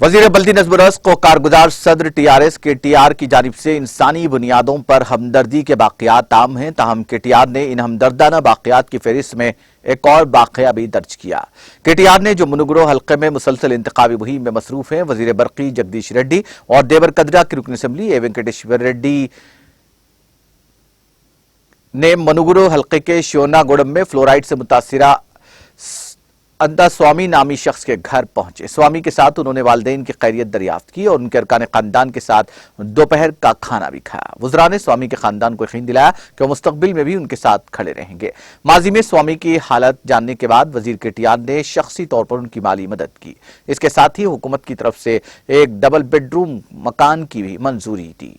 वजीर बल्दी नज़्म रस्क को कारगुजार सदर TRS KTR की जानिब से इंसानी बुनियादों पर हमदर्दी के वाक़यात आम हैं, ताहम KTR ने इन हमदर्दाना वाक़यात की फहरिस्त में एक और वाक़या भी दर्ज किया। KTR ने जो मुनुगरो हल्के में मुसलसल इंतखाबी मुहिम में मसरूफ हैं, वजीर बरकी जगदीश रेड्डी और देवरकद्रा की रुकन असम्बली ए वेंकटेश्वर रेड्डी ने मनुगुरु हल्के के शिवनागुड़म में फ्लोराइड से मुतासिरा अंदा स्वामी नामी शख्स के घर पहुंचे। स्वामी के साथ उन्होंने वालिदैन की खैरियत दरियाफ्त की और उनके अरकान खानदान के साथ दोपहर का खाना भी खाया। वज़रा ने स्वामी के खानदान को यकीन दिलाया कि वो मुस्तकबिल में भी उनके साथ खड़े रहेंगे। माजी में स्वामी की हालत जानने के बाद वजीर KTR ने शख्सी तौर पर उनकी माली मदद की। इसके साथ ही हुकूमत की तरफ से एक डबल बेडरूम मकान की भी मंजूरी दी।